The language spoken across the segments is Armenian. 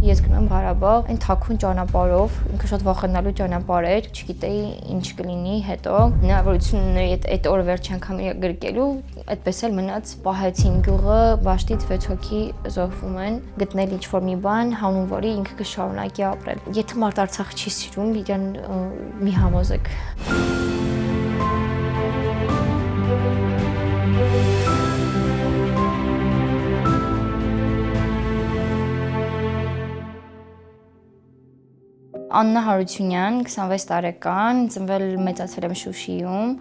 Ես գնում եմ Ղարաբաղ, այն թաքուն ճանապարհով, ինքը շատ վախենալու ճանապարհ էր, չգիտեի ինչ կլինի հետո։ Հնարավորություն ունեի այդ օրը վերջ անգամ գրկելու, այդպես էլ մնաց, պահեցին գյուղը, Վաշտից 6 հոգի զոհվում են, գտնել ինչ-որ մի բան, հանուն որի ինքը կշարունակի ապրել։ Եթե մարդ Արցախը չի սիրում, իրեն մի համոզեք։ Աննա Հարությունյան, 26 տարեկան, ծնվել մեծացել եմ Շուշիում,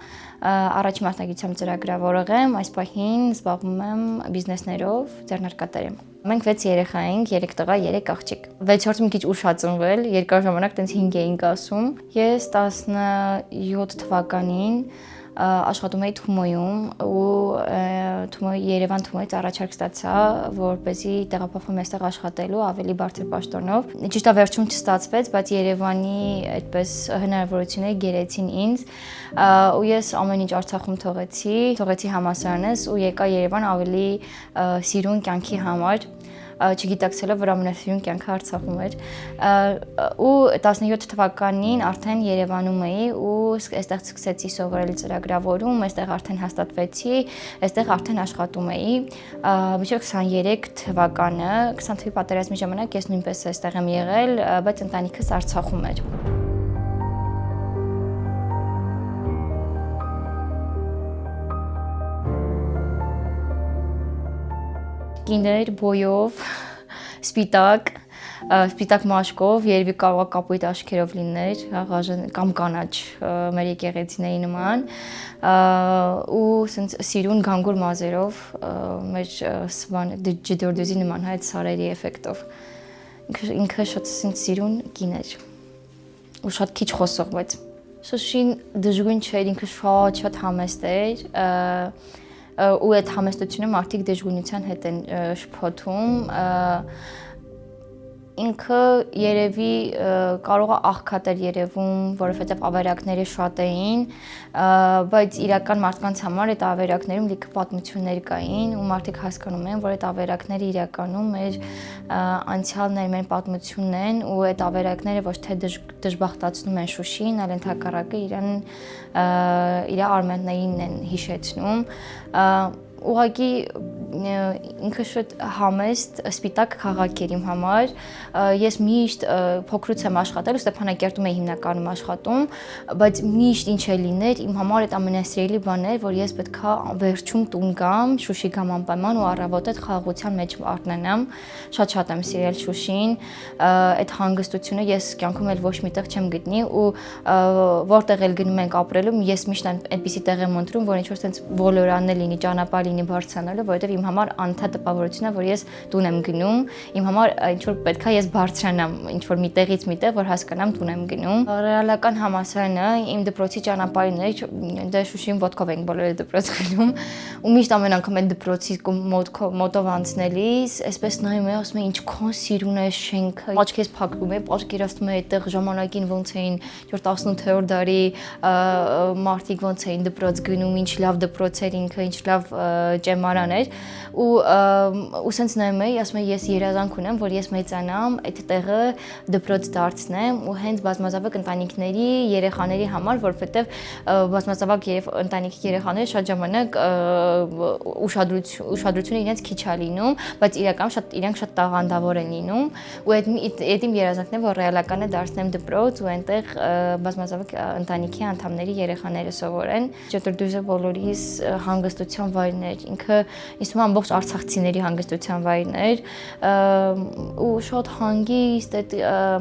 առաջին մասնագիտությամբ ծրագրավորող եմ, այս պահին զբաղվում եմ բիզնեսներով, ձեռնարկատեր եմ։ Մենք 6 երեխա ենք, 3 տղա, 3 աղջիկ։ 6-րդը մի քիչ ուշ ա ծնվել, երկար ժամանակ տենց 5 էինք ասում։ Ես 17 թվականին աշխատում էի Թումոյում ու Երևան Թումոյից առաջարկ ստացա, որպեսզի տեղափոխվեմ այստեղ աշխատելու ավելի բարձր պաշտոնով։ Ճիշտ է վերջում չստացվեց, բայց Երևանի այդպես հնարավորությունները գերեցին ինձ ու ես ամեն ինչ Արցախում թողեցի համալսարանս ու եկա Երևան ավելի սիրուն կյանքի համար։ Չգիտակցելով, որ ամենասիրուն կյանքը Արցախում էր ու 17 թվականին արդեն Երևանում էի ու այստեղ սկսեցի սովորել ծրագրավորում, այստեղ արդեն հաստատվեցի, այստեղ արդեն աշխատում էի մինչև 23 թվականը, 20 թվականի պատերազմի ժամանակ ես նույնպես այստեղ եմ եղել, բայց ընտանիքս Արցախում էր։ Կիներ բոյով, սպիտակ մաշկով, երևի կարող է կապույտ աչքերով լիներ, կամ կանաչ մեր եկեղեցիների նման ու սենց սիրուն գանգուր մազերով մեր ջդորդուզի նման այդ սարերի էֆեկտով։ Ինքը շատ սենց սիրուն կին էր ու շատ քիչ խոսող, բայց Շուշին դժգույն չէր, ինքը շատ համեստ էր ու այդ համեստությունը մարդիկ դժգույնության հետ են շփոթում, ինքը երևի կարող է աղքատ էր երևում, որովհետև ավերակները շատ էին, բայց իրական մարդկանց համար այդ ավերակներում լիքը պատմություններ կային ու մարդիկ հասկանում են, որ այդ ավերակները իրականում մեր անցյալն են, մեր պատմությունն են ու այդ ավերակները ոչ թե դժբախտացնում են Շուշին, այլ ընդհակառակը իր արմատներին են հիշեցնում։ Ուղղակի ինքը շատ համեստ, սպիտակ քաղաք էր իմ համար, ես միշտ փոքրուց եմ աշխատել ու Ստեփանակերտում էի հիմնականում աշխատում, բայց միշտ ինչ էլ լիներ, իմ համար այդ ամենասիրելի բանն էր, որ ես պետքա վերջում տուն գամ, Շուշի գամ անպայման ու առավոտ այդ խաղաղության մեջ արթնանամ, շատ եմ սիրել Շուշին, այդ հանգստությունը ես կյանքում էլ ոչ միտեղ չեմ գտնի ու որտեղ էլ գնում ենք ապրելու, ես միշտ այնպիսի տեղ եմ ընտրում, որ ինչ-որ sense ոլորանել լինի, ճանապարհ լինի բարձրանալու, որովհետև իմ համար անընդհատ տպավորություն է, որ ես տուն եմ գնում, իմ համար ինչ-որ պետքա ես բարձրանամ ինչ-որ մի տեղից մի տեղ, որ հասկանամ տուն եմ գնում։ Ռեալական համալսարանը իմ դպրոցի ճանապարհին էր, դե Շուշիում ոտքով ենք բոլորը դպրոց գնում ու միշտ ամեն անգամ այդ դպրոցի մոտով անցնելիս, այսպես նայում եմ, ասում եմ ինչքան սիրուն է շենքը, աչքես փակվում է, պատկերացնում եմ այդտեղ ժամանակին ոնց էին 18-րդ դարի մարդիկ ոնց էին դպրոց գնում, ինչ լավ դպրոց էր ինքը, ինչ լավ ճեմարան էր ու սենց նայում էի, ասում եմ ես երազանք ունեմ, որ ես մեծանամ, այդ տեղը դպրոց դարձնեմ ու հենց բազմազավակ ընտանիքների երեխաների համար, որովհետև բազմազավակ ընտանիքի երեխաները շատ ժամանակ ուշադրությունը իրենց քիչ է լինում, բայց իրականում իրենք շատ տաղանդավոր են լինում ու այդ իմ երազանքն է, որ ռեալական է դարձնեմ դպրոց ու այնտեղ բազմազավակ ընտանիքի անդամների երեխաները սովորեն։ Ջդորդուզը բոլորիս հանգստության վայրն էր, ինքը ինձ թվում է ամբողջ արցախցիների հանգստության վայրն էր ու շատ հանգիստ այդ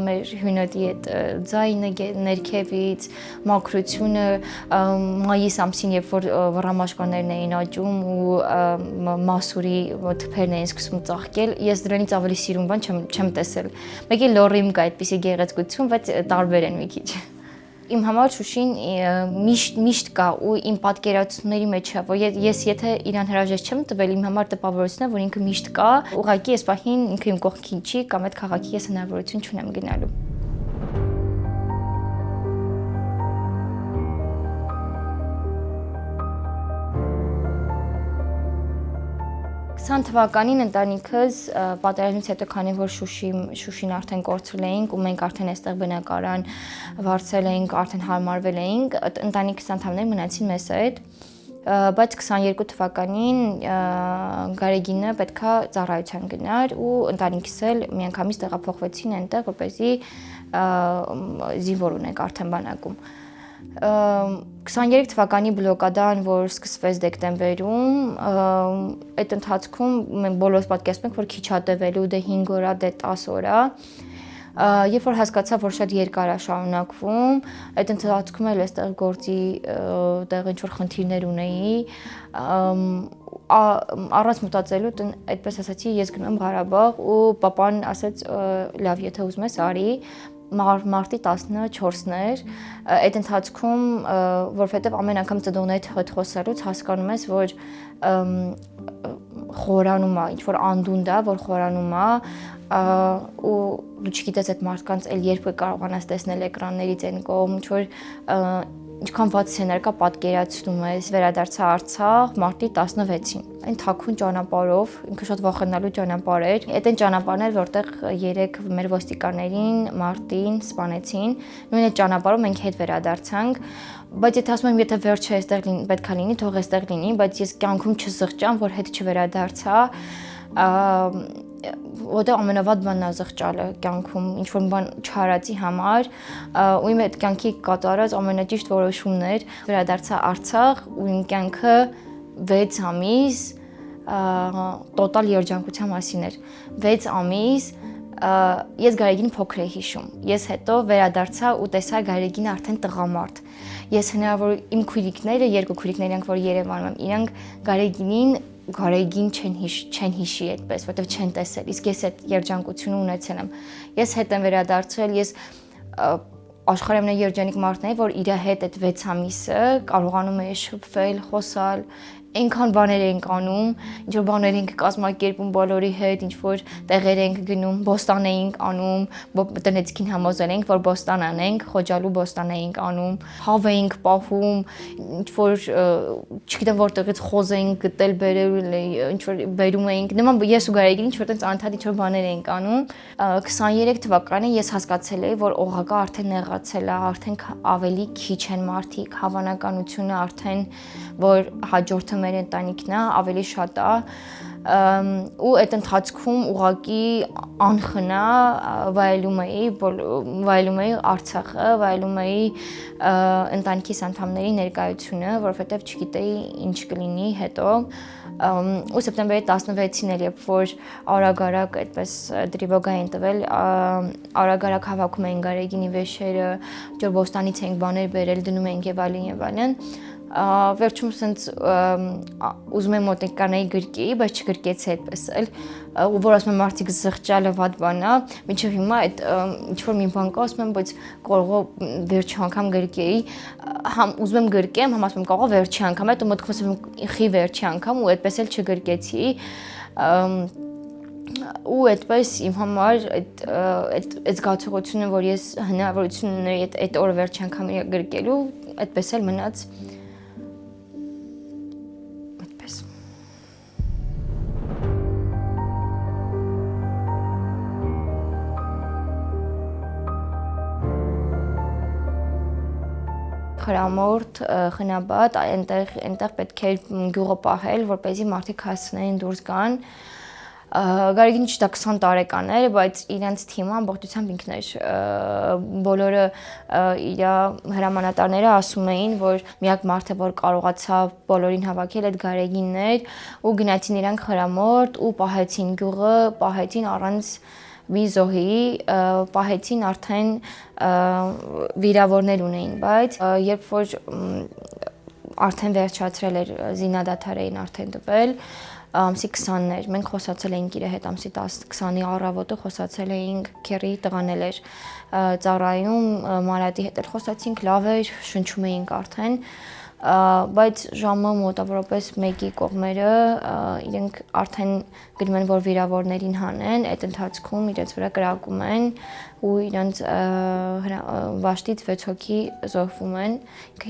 մեր հյունոտի այդ ձայնը ներքևից, մաքրությունը, մայիս ամսին, երբ որ ռամաշկաներն էին աճում ու մասուրի թփերն էին սկսում ծաղկել, ես դրանից ավելի սիրուն բան չեմ տեսել։ Մեկի լոռիում կա այդպիսի գեղեցկություն, բայց տարբեր են մի քիչ։ Իմ համար Շուշին միշտ կա ու իմ պատկերացումների մեջ է, որ ես եթե իրան հրաժեշտ չեմ տվել, իմ համար տպավորություն է, որ ինքը միշտ կա, ուղղակի այս պահին ինքը իմ կողքին չի կամ այդ քաղաքի ես հնարավորություն չունեմ գնալու։ 21 20 թվականին ընտանիքս պատերազմից հետո քանի որ Շուշին արդեն կորցրել էինք ու մենք արդեն այստեղ բնակարան վարձել էինք, արդեն հարմարվել էինք, ընտանիքս անդամներ մնացին մեզ հետ, բայց 22 թվականին Գարեգինը պետքա ծառայության գնար ու ընտանիքս էլ միանգամից տեղափոխվեցին այնտեղ, որպեսզի զինվոր ունենք արդեն բանակում։ 23 թվականի բլոկադան, որ սկսվեց դեկտեմբերում, այդ ընթացքում մենք բոլորս պատկերացնում ենք, որ քիչ ա տևելու, դե 5 օր ա, դե 10 օր ա։ Երբ որ հասկացա, որ շատ երկար է շարունակվում, այդ ընթացքում էլ այստեղ գործի տեղ ինչ-որ խնդիրներ ունեի, առանց մտածելու այդպես ասացի, ես գնում եմ Ղարաբաղ ու պապան ասաց, լավ, եթե ուզում ես արի, մարտի 14-ն էր, այդ ընթացքում, որովհետև ամեն անգամ ծնողներիդ հետ խոսելուց հասկանում ես, որ խորանում է, ինչ-որ անդունդ է, որ խորանում է, ու դու չգիտես այդ մարդկանց էլ երբ կարողանաս տեսնել էկրաններից այն կողմ, ինչ-որ ինչքան վատ սցենար կա պատկերացնում ես, վերադարձա Արցախ մարտի 16-ին, այն թաքուն ճանապարհով, ինքը շատ վախենալու ճանապարհ էր, այդ այն ճանապարհն էր, որտեղ 3 մեր ոստիկաններին մարտին սպանեցին, նույն այդ ճանապարհով մենք հետ վերադարձանք, բայց եթե ասում եմ, եթե վերջը այստեղ պետքա լինի, թող այստեղ լինի, բայց ես կյանքում չզղջամ, որ հետ չվերադարձա, որտեղ ամենավատ բանն է զղջալը կյանքում, ինչ-որ բան չարածի համար, ու իմ այդ կյանքի կատարած ամենաճիշտ որոշումն էր, վերադարձա Արցախ ու իմ կյանքը 6 ամիս տոտալ երջանկության մասին էր, 6 ամիս ես Գարեգին փոքր էի հիշում, ես հետո վերադարձա ու տեսա Գարեգին արդեն տղամարդ, ես հնարավոր իմ քույրիկները, 2 քույրիկներ իրանք, որ Երևանում եմ, իրանք Գարեգին չեն հիշի այդպես, որտեղ չեն տեսել, իսկ ես այդ երջանկությունը ունեցել եմ, ես հետ եմ վերադարձել, ես աշխարհի ամենաերջանիկ մարդն էի, որ իր հետ այդ 6 ամիսը կարողանում էի շփվել, խոսալ, այնքան բաներ ենք անում, ինչ-որ բաներ ենք կազմակերպում բոլորի հետ, ինչ-որ տեղեր ենք գնում, բոստան էինք անում, տնեցիկին համոզել ենք, որ բոստան անենք, Խոջալու բոստան էինք անում, հավ էինք պահում, ինչ-որ չգիտեմ որտեղից խոզ էինք գտել, բերել, ինչ-որ բերում էինք, նման ես ու Գարեգին ինչ-որ տենց անընդհատ ինչ-որ բաներ էինք անում, 23 թվականին ես հասկացել էի, որ օղակը արդեն նեղացել է, արդեն ավելի քիչ են մարդիկ, հավանականությունը արդեն, որ հաջորդը մեր ընտանիքն է, ավելի շատ է, ու այդ ընթացքում ուղղակի անխնա վայելում էի Արցախը, վայելում էի ընտանիքիս անդամների ներկայությունը, որովհետև չգիտեի ինչ կլինի հետո, ու սեպտեմբերի 16-ին էլ երբ որ արագ-արագ այդպես դրիվոգա էին տվել, արագ-արագ հավաքում էին Գարեգինի վեշերը, որ բոստանից էինք բաներ բերել, դնում էինք եւ այլն, վերջում սենց ուզում եմ մոտենկանայի գրկեի, բայց չգրկեցի այդպես էլ, որ ասում եմ մարդիկ զղջալը վատ բան է, մինչև հիմա այդ ինչ-որ մի բան կա, ասում եմ, բայց կարող վերջի անգամ գրկեի, համ ուզում եմ գրկեմ, համ ասում եմ կարող վերջի անգամ, հետո մտքում եմ խի վերջի անգամ ու այդպես էլ չգրկեցի, ու այդպես իմ համար այդ զգացողությունը, որ ես հնարավորություն ունեի այդ օրը վերջի անգամ գրկելու, այդպես էլ մնաց խրամորդ, խնաբատ, այնտեղ պետք է գյուղը պահել, որպեսզի մարդիկ հասցնեին դուրս գան, Գարեգինը չտա 20 տարեկան էր, բայց իրենց թիմը ամբողջությամբ ինքն էր, բոլորը իր հրամանատարները ասում էին, որ միակ մարդը, որ կարողացավ բոլորին հավաքել այդ Գարեգինն էր ու գնացին իրանք խրամորդ ու պահեցին գյուղը, պահեցին առանց մի զոհի, պահեցին արդեն վիրավորներ ունեին, բայց երբ որ արդեն վերջացրել էր զինադադար էին արդեն տվել, ամսի 20-ն էր, մենք խոսացել էինք իր հետ ամսի 10-20-ի առավոտը խոսացել էինք, քերի տղանել էր ծառայում, Մարատի հետ էլ խոսացինք, լավ էր, շնչում էինք արդեն, բայց ժամը մոտավորապես 1-ի կողմերը իրենք արդեն գնում են, որ վիրավորներին հանեն, այդ ընթացքում իրենց վրա կրակում են ու իրենց վաշտից 6 հոգի զոհվում են,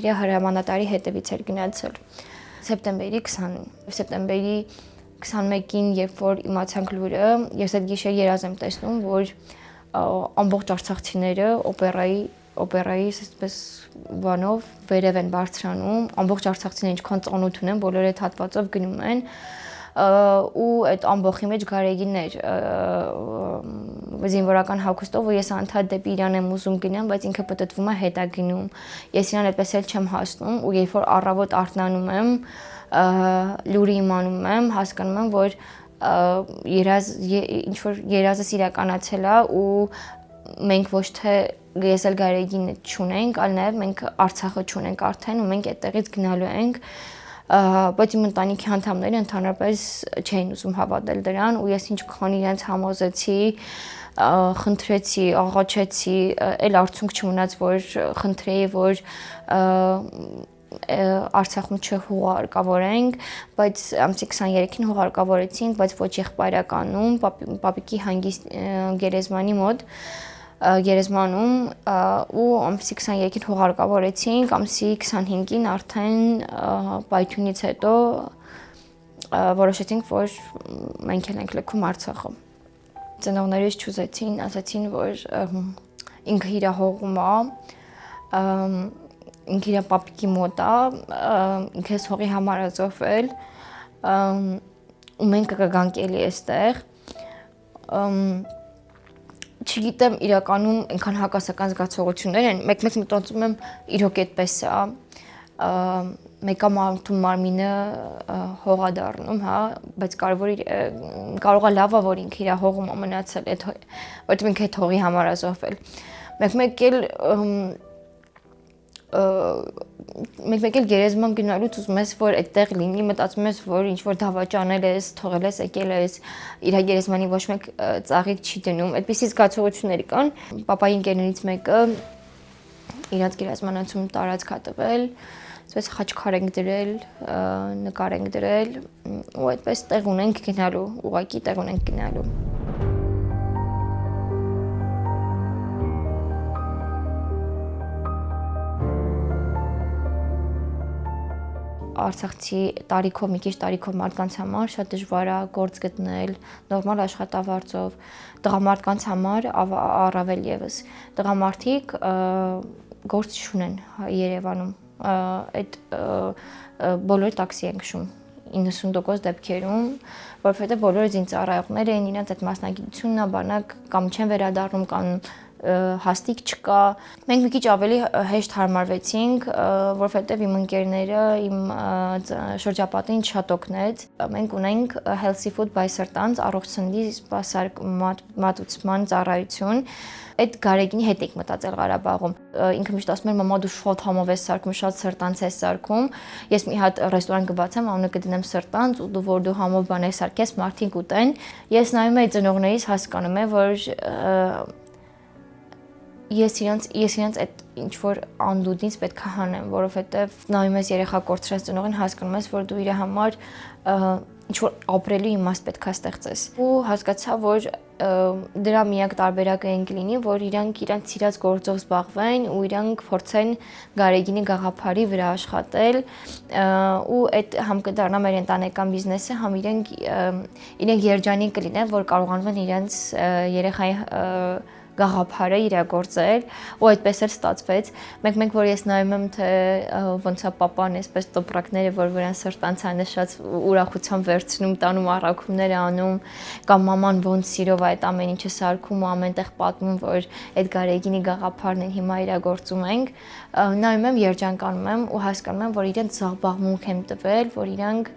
իր հրամանատարի հետևից էր գնացել։ Սեպտեմբերի 20-ին, սեպտեմբերի 21-ին, երբ որ իմացանք լուրը, ես այդ գիշեր երազ եմ տեսնում, որ ամբողջ արցախցիները օպերայի այսպես բանով վերև են բարձրանում, ամբողջ արցախցիները ինչքան ծանոթ ունեն, բոլորը այդ հատվածով գնում են ու այդ ամբողջի մեջ Գարեգինն էր զինվորական հագուստով, ու ես անդադ դեպի իրան եմ ուզում գնամ, բայց ինքը պտտվում է հետ է գնում։ Ես իրան այդպես էլ չեմ հասնում, ու երբ որ առավոտ արթնանում եմ, լուրը իմանում եմ, հասկանում եմ, որ ինչ որ երազս իրականացել է ու մենք ոչ թե ես էլ Գարեգինը չունենք, այլ նաև մենք Արցախը չունենք արդեն ու մենք այդտեղից գնալու ենք, բայց իմ ընտանիքի անդամները ընդհանրապես չէին ուզում հավատալ դրան, ու ես ինչքան իրենց համոզեցի, խնդրեցի, աղաչեցի, այլ արդյունք չմնաց, որ խնդրեի, որ Արցախում չհուղարկավորենք, բայց ամսի 23-ին հուղարկավորեցինք, բայց ոչ եղբայրականում, պապիկի հանգիստ գերեզմանի մոտ, գերեզմանում, ու ամսի 23-ին հուղարկավորեցինք, ամսի 25-ին արդեն պայթյունից հետո որոշեցինք, որ մենք ենք լքում Արցախը։ Ծնողներս չուզեցին, ասացին, որ ինքը իր հողում է, ինքը իր պապիկի մոտ է, ինքը այս հողի համար է զոհվել, ու մենք կգանք էլի այստեղ։ Չգիտեմ, իրականում այնքան հակասական զգացողություններ են, մեկ-մեկ մտածում եմ, իրոք այդպես է, մեկը մարդու մարմինը հող է դառնում, հա, բայց կարող է լավ է, որ ինքը իր հողում է մնացել, որովհետև ինքը այդ հողի համար է զոհվել։ Մեկ-մեկ էլ գերեզման գնալուց ուզում ես, որ այդտեղ լինի, մտածում ես, որ ինչ-որ դավաճանել ես, թողել ես, եկել ես, իր գերեզմանի ոչ մեկ ծաղիկ չի դնում, այդպիսի զգացողություններ կան։ Պապայի ընկերներից մեկը իրաց գերեզմանացում տարածք է տվել, այսպես խաչքար ենք դրել, նկար ենք դրել, ու այդպես տեղ ունենք գնալու, ուղղակի տեղ ունենք գնալու։ Արցախցի տարիքով, մի քիչ տարիքով մարդկանց համար շատ դժվար է գործ գտնել, նորմալ աշխատավարձով, տղամարդկանց համար առավել ևս։ Տղամարդիկ գործ չունեն Երևանում, այդ բոլորը տաքսի են քշում 90% դեպքերում, որովհետև բոլորը զինծառայողներ են, իրենց այդ մասնագիտությունն է, բանակ կամ չեն վերադառնում, կամ հաստիկ չկա։ Մենք մի քիչ ավելի հեշտ հարմարվեցինք, որովհետև իմ ընկերները, իմ շրջապատին շատ օգնեց։ Մենք ունենք Healthy Food by Սրտանց առողջ սննդի մատուցման ծառայություն։ Այդ Գարեգինի հետ եք մտածել Ղարաբաղում։ Ինքը միշտ ասում էր՝ մամա դու շատ համով ես սարքում, շատ սրտանց ես սարքում։ Ես մի հատ ռեստորան կբացեմ, անունը կդնեմ Սրտանց, ու որ դու համով բան ես սարքես, մարդիկ ուտեն։ Ես նայում եի ծնողներիս, հասկանում եմ, որ ես իրենց այդ ինչ որ անդուդից պետք է հանեմ, որովհետև նայում ես երեխա կորցրած ծնողին, հասկանում ես, որ դու իր համար ինչ որ ապրելու իմաստ պետք է ստեղծես։ Ու հասկացա, որ դրա միակ տարբերակը այն կլինի, որ իրանք իրենց սիրած գործով զբաղվեն ու իրանք փորձեն Գարեգինի գաղափարի վրա աշխատել, ու այդ համ կդառնա մեր ընտանեկան բիզնեսը, համ իրենք երջանիկ կլինեն, որ կարողանում են իրենց երեխայի գաղափարը իրագործել, ու այդպես էլ ստացվեց։ Մեկ-մեկ որ ես նայում եմ, թե ոնց է պապան այսպես տոպրակները, որ վրան Սրտանց է նշած, ուրախությամբ վերցնում, տանում, առաքումներ անում, կամ մաման ոնց սիրով այդ ամեն ինչը սարքում ու ամենտեղ պատմում, որ այդ Գարեգինի գաղափարն են հիմա իրագործում ենք, նայում եմ, երջանկանում եմ ու հասկանում եմ, որ իրենց զբաղմունք եմ տվել, որ իրանք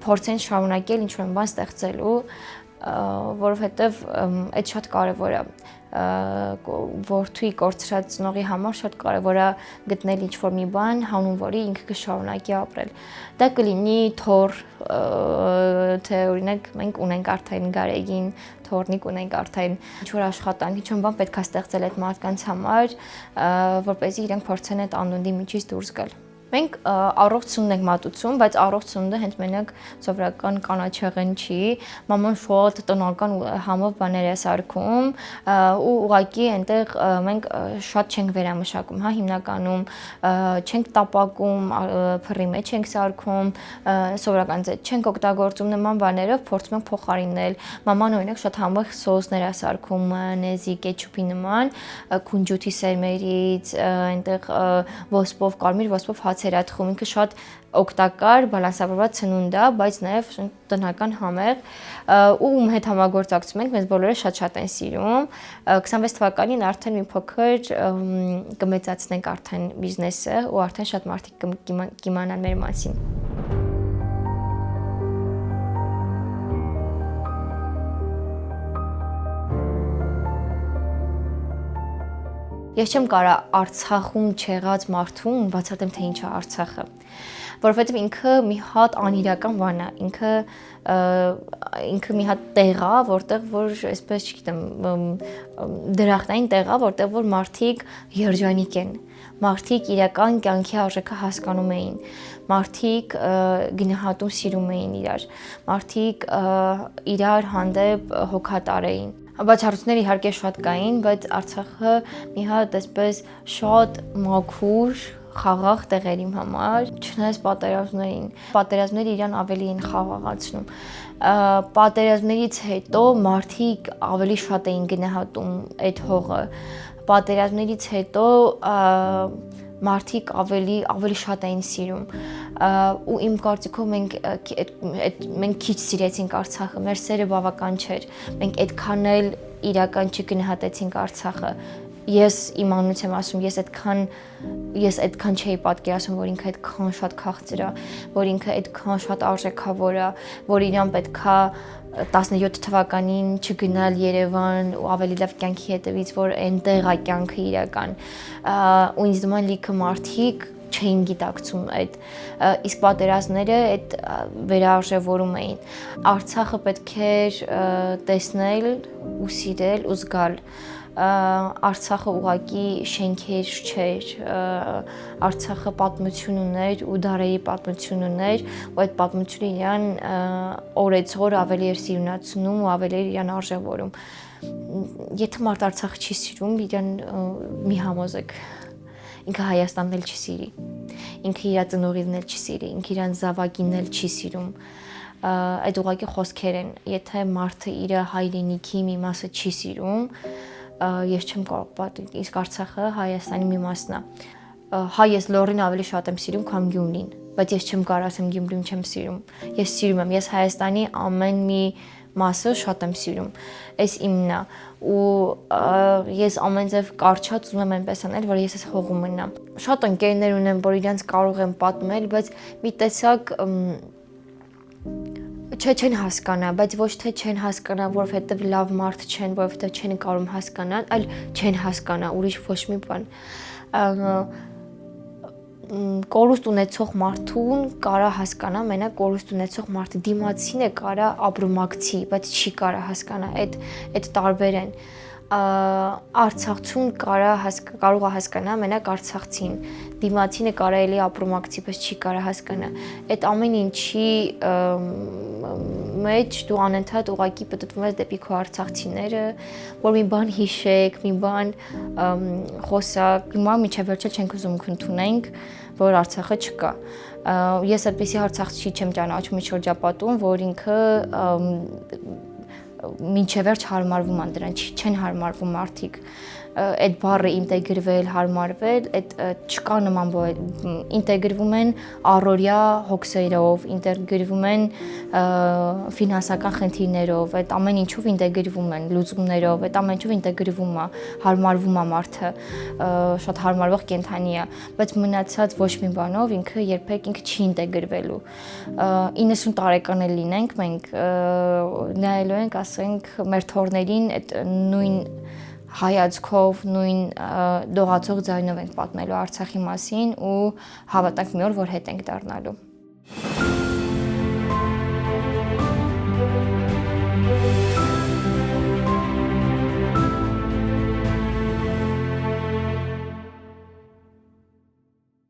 փորձեն շարունակել ինչ-որ բան ստեղծելու, որովհետև այդ շատ կարևոր է, որդուի կորցրած ծնողի համար շատ կարևոր է գտնել ինչ-որ մի բան, հանուն որի ինքը կշարունակի ապրել։ Դա կլինի թոռ, թե օրինակ մենք ունենք արդեն Գարեգին, թոռնիկ ունենք արդեն, ինչ-որ աշխատանք, ինչ-որ բան պետք է ստեղծել այդ մարդկանց համար, որպեսզի իրենք փորձեն այդ անդունդի միջից դուրս գալ։ Մենք առողջ սնունդ ենք մատուցում, բայց առողջ սնունդը հենց մենակ սովորական կանաչեղեն չի, մաման շատ տնական համով բաներ է սարքում ու ուղղակի այնտեղ մենք շատ չենք վերամշակում, հա, հիմնականում չենք տապակում, փռի մեջ ենք սարքում, սովորական ձետ չենք օգտագործում նման բաներով, փորձում ենք փոխարինել։ Մաման օրինակ շատ համեղ սոուսներ է սարքում, մայոնեզի, կետչուպի նման, քունջութի սերմերից, այնտեղ ոսպով, կարմիր ոսպով հացեր է թխում, ինքը շատ օգտակար, բալանսավորված սնունդ է, բայց նաև տնական համեղ ու ում հետ համագործակցում ենք, մեզ բոլորը շատ են սիրում։ 26 թվականին արդեն մի փոքր կմեծացնենք արդեն բիզնեսը ու արդեն շատ մարդիկ կիմանան մեր մասին։ Ես չեմ կարա Արցախում չեղած մարդուն բացատրեմ, թե ինչ է Արցախը, որովհետև ինքը մի հատ անիրական բան է, ինքը մի հատ տեղ է, որտեղ որ այսպես չգիտեմ, դրախտային տեղ է, որտեղ որ մարդիկ երջանիկ են, մարդիկ իրական կյանքի արժեքը հասկանում էին, մարդիկ գնահատում սիրում էին իրար, մարդիկ իրար հանդեպ հոգատար էին։ Բացառություններ իհարկե շատ կային, բայց Արցախը մի հատ այսպես շատ մաքուր, խաղաղ տեղ էր իմ համար, չնայած պատերազմներին։ Պատերազմները իրան ավելի են խաղաղացնում։ Պատերազմներից հետո մարդիկ ավելի շատ էին գնահատում այդ հողը։ Պատերազմներից հետո մարդիկ ավելի շատ էին սիրում ու իմ կարծիքով մենք քիչ սիրեցինք Արցախը, մեր սերը բավական չէր, մենք այդքան էլ իրական չգնահատեցինք Արցախը, ես իմ անունից եմ ասում, ես այդքան չէի պատկերացնում, որ ինքը այդքան շատ քաղցր է, որ ինքը այդքան շատ արժեքավոր է, որ իրան պետքա 17 թվականին չգնալ Երևան ու ավելի լավ կյանքի հետևից, որ այնտեղ է կյանքը իրական, ու ինձ նման լիքը մարդիկ չէին գիտակցում այդ, իսկ պատերազմները այդ վերարժևորում էին։ Արցախը պետք էր տեսնել ու սիրել ու զգալ։ Արցախը ուղղակի շենքեր չէր, Արցախը պատմություն ուներ ու դարերի պատմություն ուներ, ու այդ պատմությունը իրան օրեցօր ավելի էր սիրունացնում ու ավելի էր իրան արժևորում։ Եթե մարդ Արցախը չի սիրում, իրան մի համոզեք, ինքը Հայաստանն էլ չի սիրի, ինքը իր ծնողին էլ չի սիրի, ինքը իրան զավակին էլ չի սիրում։ Այդ ուղղակի խոսքեր են, եթե մարդը իր հայրենիքի մի մասը չի սիրում, ես չեմ կարող պատմել, իսկ Արցախը Հայաստանի մի մասն է։ Հա, ես Լոռին ավելի շատ եմ սիրում, քան Գյումրին, բայց ես չեմ կարող ասեմ Գյումրին չեմ սիրում։ Ես սիրում եմ, ես Հայաստանի ամեն մի մասը շատ եմ սիրում։ Այս իմն է ու ես ամենձև կարճած ուզում եմ այնպես անել, որ ես այս հողում մնամ։ Շատ ընկերներ ունեմ, որ իրենց կարող եմ պատմել, բայց մի տեսակ չեն հասկանա, բայց ոչ թե չեն հասկանա, որովհետև լավ մարդ չեն, որովհետև չեն կարող հասկանալ, այլ չեն հասկանա, ուրիշ ոչ մի բան։ Կորուստ ունեցող մարդուն կարա հասկանա, մենակ կորուստ ունեցող մարդը դիմացին է կարա ապրումակցի, բայց չի կարա հասկանա, այդ տարբեր են։ Արցախցուն կարող է հասկանա մենակ արցախցին, դիմացինը կարա էլի ապրումակցի, բայց չի կարա հասկանա։ Այդ ամեն ինչի մեջ դու անընդհատ ուղղակի պտտվում ես դեպի քո արցախցիները, որ մի բան հիշեք, մի բան խոսակ, հիմա մինչև վերջը չենք ուզում ընդունենք, որ Արցախը չկա։ Ես այդպիսի արցախցի չեմ ճանաչում իմ շրջապատում, որ ինքը մինչև վերջ հարմարվում են դրան, չեն հարմարվում մարդիկ, այդ բառը ինտեգրվել, հարմարվել, այդ չկա նման բան, ինտեգրվում են առօրյա հոգսերով, ինտեգրվում են ֆինանսական խնդիրներով, այդ ամեն ինչով ինտեգրվում են, լուծումներով, այդ ամեն ինչով ինտեգրվում է, հարմարվում է մարդը, շատ հարմարվող կենդանի է, բայց մնացած ոչ մի բանով ինքը երբեք ինքը չի ինտեգրվելու։ 90 տարեկան էլ լինենք մենք, նայելու ենք, ասենք, մեր թորներին այդ նույն հայացքով, նույն դողացող ձայնով ենք պատմելու Արցախի մասին ու հավատանք մի օր, որ հետ ենք դառնալու։